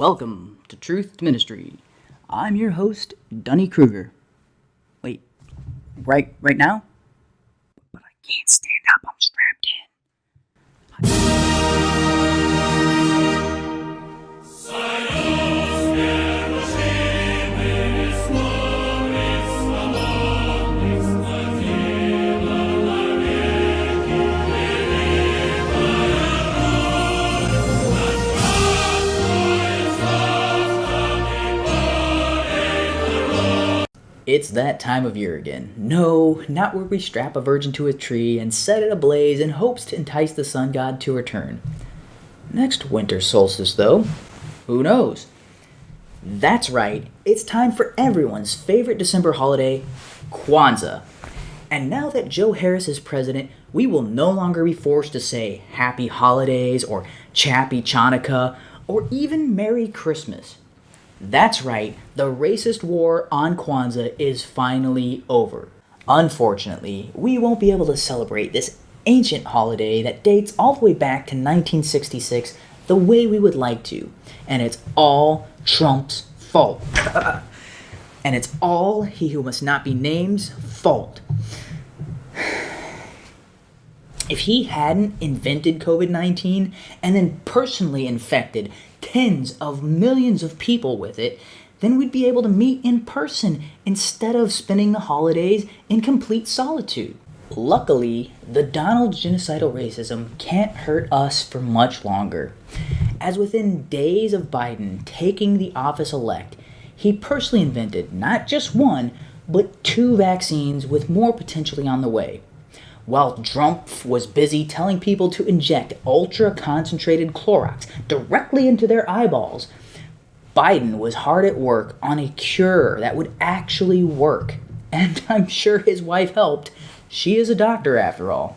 Welcome to Truth Ministry. I'm your host, Dunny Kruger. Wait, right now? But I can't stand up, I'm strapped in. It's that time of year again. No, not where we strap a virgin to a tree and set it ablaze in hopes to entice the sun god to return. Next winter solstice, though, who knows? That's right, it's time for everyone's favorite December holiday, Kwanzaa. And now that Joe Harris is president, we will no longer be forced to say Happy Holidays or Chappy Chanukah or even Merry Christmas. That's right, the racist war on Kwanzaa is finally over. Unfortunately, we won't be able to celebrate this ancient holiday that dates all the way back to 1966 the way we would like to. And it's all Trump's fault. And it's all he who must not be named's fault. If he hadn't invented COVID-19 and then personally infected tens of millions of people with it, then we'd be able to meet in person instead of spending the holidays in complete solitude. Luckily, the Donald genocidal racism can't hurt us for much longer, as within days of Biden taking the office elect, he personally invented not just one, but 2 vaccines with more potentially on the way. While Trump was busy telling people to inject ultra-concentrated Clorox directly into their eyeballs, Biden was hard at work on a cure that would actually work. And I'm sure his wife helped. She is a doctor after all.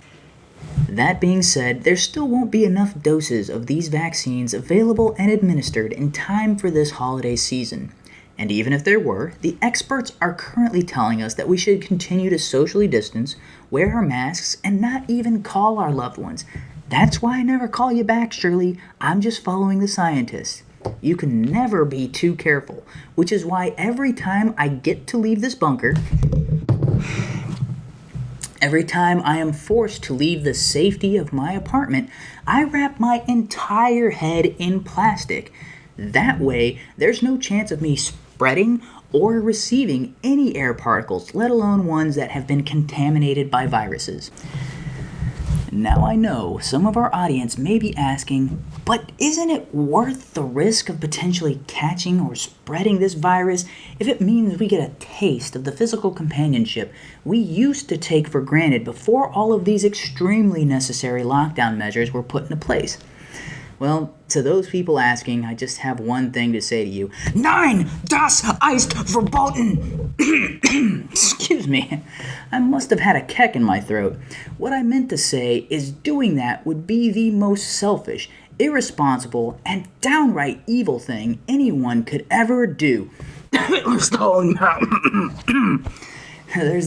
That being said, there still won't be enough doses of these vaccines available and administered in time for this holiday season. And even if there were, the experts are currently telling us that we should continue to socially distance, wear our masks, and not even call our loved ones. That's why I never call you back, Shirley. I'm just following the scientists. You can never be too careful, which is why every time I get to leave this bunker, every time I am forced to leave the safety of my apartment, I wrap my entire head in plastic. That way, there's no chance of me spreading or receiving any air particles, let alone ones that have been contaminated by viruses. Now I know some of our audience may be asking, but isn't it worth the risk of potentially catching or spreading this virus if it means we get a taste of the physical companionship we used to take for granted before all of these extremely necessary lockdown measures were put into place? Well, to those people asking, I just have one thing to say to you. Nein, das ist verboten! Excuse me, I must have had a keck in my throat. What I meant to say is doing that would be the most selfish, irresponsible, and downright evil thing anyone could ever do. There's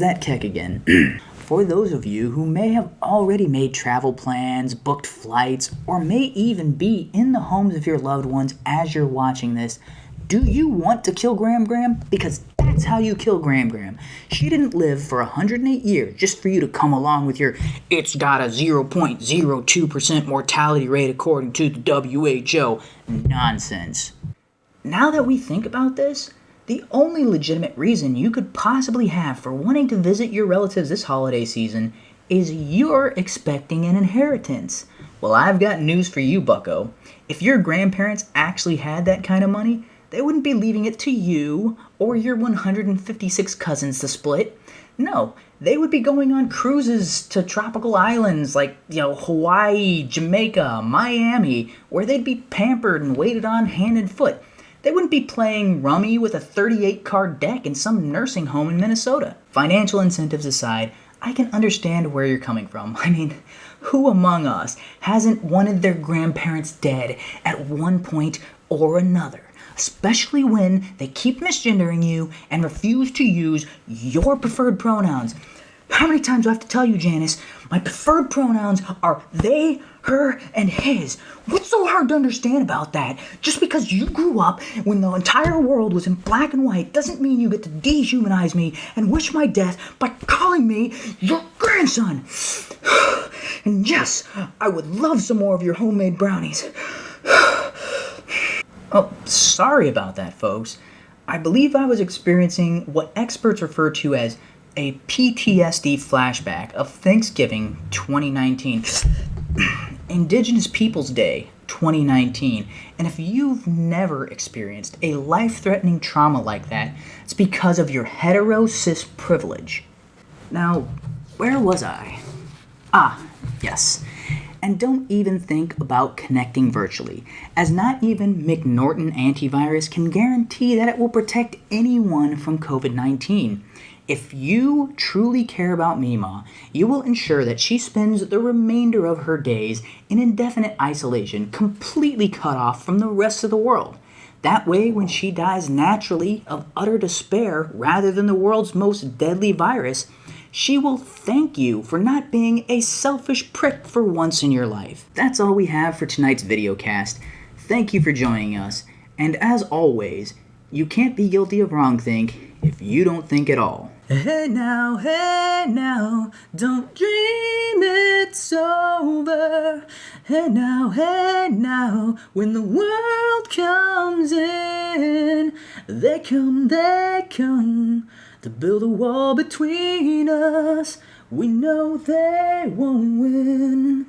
that keck again. For those of you who may have already made travel plans, booked flights, or may even be in the homes of your loved ones as you're watching this, do you want to kill Gram Gram? Because that's how you kill Gram Gram. She didn't live for 108 years just for you to come along with your "it's got a 0.02% mortality rate according to the WHO" nonsense. Now that we think about this, the only legitimate reason you could possibly have for wanting to visit your relatives this holiday season is you're expecting an inheritance. Well, I've got news for you, bucko. If your grandparents actually had that kind of money, they wouldn't be leaving it to you or your 156 cousins to split. No, they would be going on cruises to tropical islands like, Hawaii, Jamaica, Miami, where they'd be pampered and waited on hand and foot. They wouldn't be playing rummy with a 38-card deck in some nursing home in Minnesota. Financial incentives aside, I can understand where you're coming from. I mean, who among us hasn't wanted their grandparents dead at one point or another? Especially when they keep misgendering you and refuse to use your preferred pronouns. How many times do I have to tell you, Janice? My preferred pronouns are they, her, and his. What's so hard to understand about that? Just because you grew up when the entire world was in black and white doesn't mean you get to dehumanize me and wish my death by calling me your grandson. And yes, I would love some more of your homemade brownies. Oh, sorry about that, folks. I believe I was experiencing what experts refer to as a PTSD flashback of Thanksgiving 2019, Indigenous Peoples Day 2019. And if you've never experienced a life-threatening trauma like that, it's because of your hetero-cis privilege. Now, where was I? Yes. And don't even think about connecting virtually, as not even McNorton antivirus can guarantee that it will protect anyone from COVID-19. If you truly care about Mima, you will ensure that she spends the remainder of her days in indefinite isolation, completely cut off from the rest of the world. That way, when she dies naturally of utter despair rather than the world's most deadly virus, she will thank you for not being a selfish prick for once in your life. That's all we have for tonight's videocast. Thank you for joining us, and as always, you can't be guilty of wrongthink if you don't think at all. Hey now, don't dream it's over. Hey now, when the world comes in, they come to build a wall between us. We know they won't win.